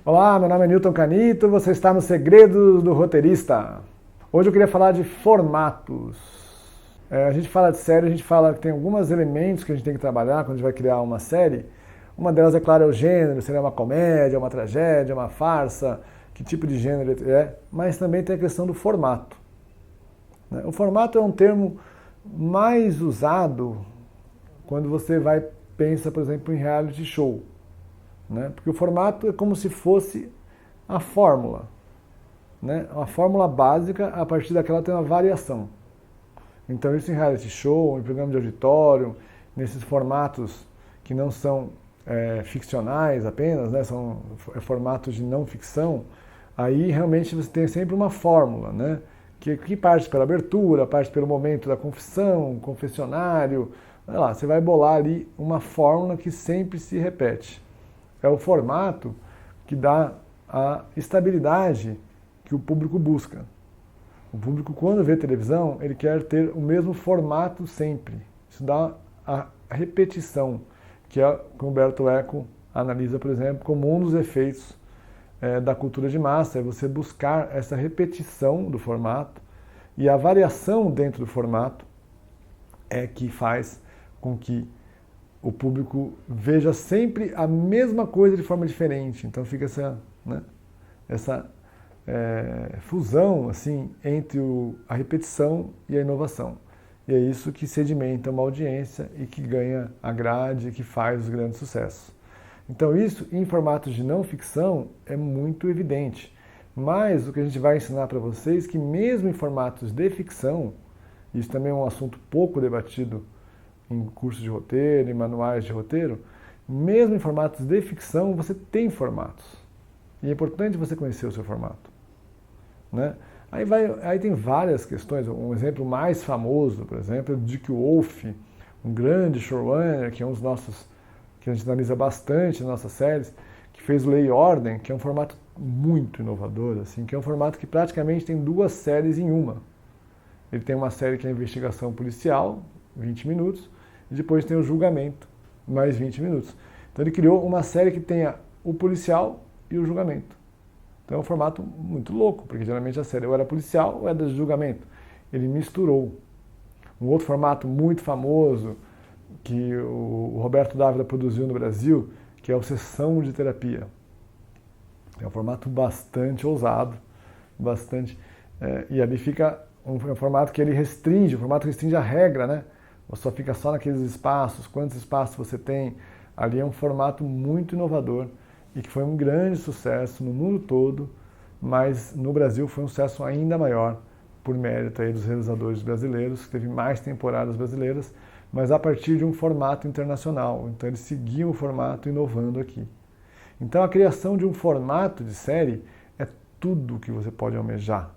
Olá, meu nome é Newton Canito, você está no Segredos do Roteirista. Hoje eu queria falar de formatos. A gente fala de série, a gente fala que tem alguns elementos que a gente tem que trabalhar quando a gente vai criar uma série. Uma delas, é claro, é o gênero, se é uma comédia, uma tragédia, uma farsa, que tipo de gênero é, mas também tem a questão do formato. O formato é um termo mais usado quando você pensa, por exemplo, em reality show. Porque o formato é como se fosse a fórmula. Uma fórmula básica, a partir daquela tem uma variação. Então isso em reality show, em programa de auditório, nesses formatos que não são ficcionais apenas, são formatos de não ficção, aí realmente você tem sempre uma fórmula, que parte pela abertura, parte pelo momento da confissão, confessionário, você vai bolar ali uma fórmula que sempre se repete. É o formato que dá a estabilidade que o público busca. O público, quando vê televisão, ele quer ter o mesmo formato sempre. Isso dá a repetição, que é o que o Humberto Eco analisa, por exemplo, como um dos efeitos da cultura de massa, é você buscar essa repetição do formato, e a variação dentro do formato é que faz com que o público veja sempre a mesma coisa de forma diferente. Então fica essa fusão assim, entre a repetição e a inovação. E é isso que sedimenta uma audiência e que ganha a grade e que faz os grandes sucessos. Então isso, em formatos de não ficção, é muito evidente. Mas o que a gente vai ensinar para vocês é que mesmo em formatos de ficção, isso também é um assunto pouco debatido em cursos de roteiro, em manuais de roteiro, mesmo em formatos de ficção, você tem formatos. E é importante você conhecer o seu formato. Aí tem várias questões. Um exemplo mais famoso, por exemplo, é o Dick Wolf, um grande showrunner, que é um dos nossos, que a gente analisa bastante nas nossas séries, que fez Lei e Ordem, que é um formato muito inovador, assim, que é um formato que praticamente tem duas séries em uma. Ele tem uma série que é a investigação policial, 20 minutos, e depois tem o julgamento, mais 20 minutos. Então ele criou uma série que tenha o policial e o julgamento. Então é um formato muito louco, porque geralmente a série ou era policial ou era de julgamento. Ele misturou. Um outro formato muito famoso que o Roberto Dávila produziu no Brasil, que é o Sessão de Terapia. É um formato bastante ousado, e ali fica um formato que ele restringe, o formato restringe a regra, Você só fica só naqueles espaços, quantos espaços você tem. Ali é um formato muito inovador e que foi um grande sucesso no mundo todo, mas no Brasil foi um sucesso ainda maior, por mérito aí dos realizadores brasileiros, que teve mais temporadas brasileiras, mas a partir de um formato internacional. Então eles seguiam o formato inovando aqui. Então a criação de um formato de série é tudo o que você pode almejar.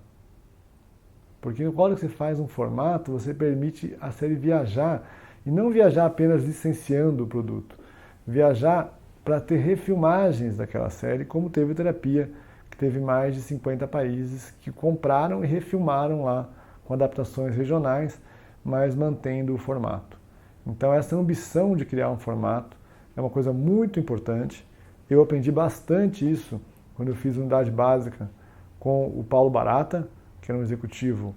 Porque quando você faz um formato, você permite a série viajar, e não viajar apenas licenciando o produto, viajar para ter refilmagens daquela série, como teve Terapia, que teve mais de 50 países que compraram e refilmaram lá com adaptações regionais, mas mantendo o formato. Então essa ambição de criar um formato é uma coisa muito importante. Eu aprendi bastante isso quando eu fiz unidade básica com o Paulo Barata, que era um executivo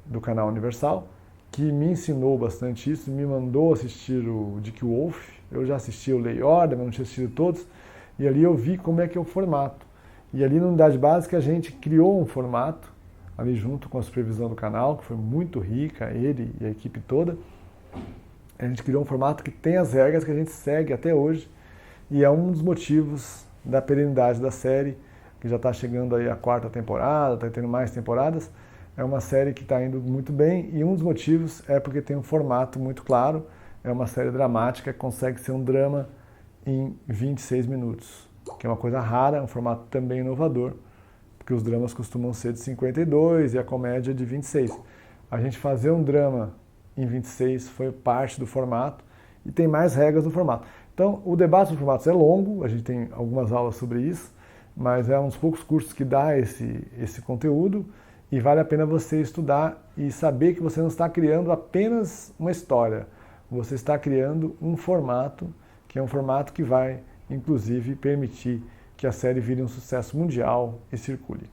do canal Universal, que me ensinou bastante isso, me mandou assistir o Dick Wolf. Eu já assisti o Lei e Ordem, mas não tinha assistido todos, e ali eu vi como é que é o formato. E ali na unidade básica a gente criou um formato, ali junto com a supervisão do canal, que foi muito rica, ele e a equipe toda. A gente criou um formato que tem as regras que a gente segue até hoje, e é um dos motivos da perenidade da série, que já está chegando aí a 4ª temporada, está tendo mais temporadas. É uma série que está indo muito bem, e um dos motivos é porque tem um formato muito claro. É uma série dramática que consegue ser um drama em 26 minutos, que é uma coisa rara, um formato também inovador, porque os dramas costumam ser de 52 e a comédia de 26. A gente fazer um drama em 26 foi parte do formato, e tem mais regras no formato. Então, o debate dos formatos é longo, a gente tem algumas aulas sobre isso, mas é um dos poucos cursos que dá esse conteúdo, e vale a pena você estudar e saber que você não está criando apenas uma história, você está criando um formato, que é um formato que vai, inclusive, permitir que a série vire um sucesso mundial e circule.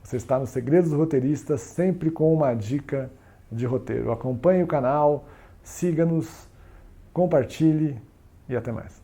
Você está nos Segredos do Roteirista, sempre com uma dica de roteiro. Acompanhe o canal, siga-nos, compartilhe e até mais.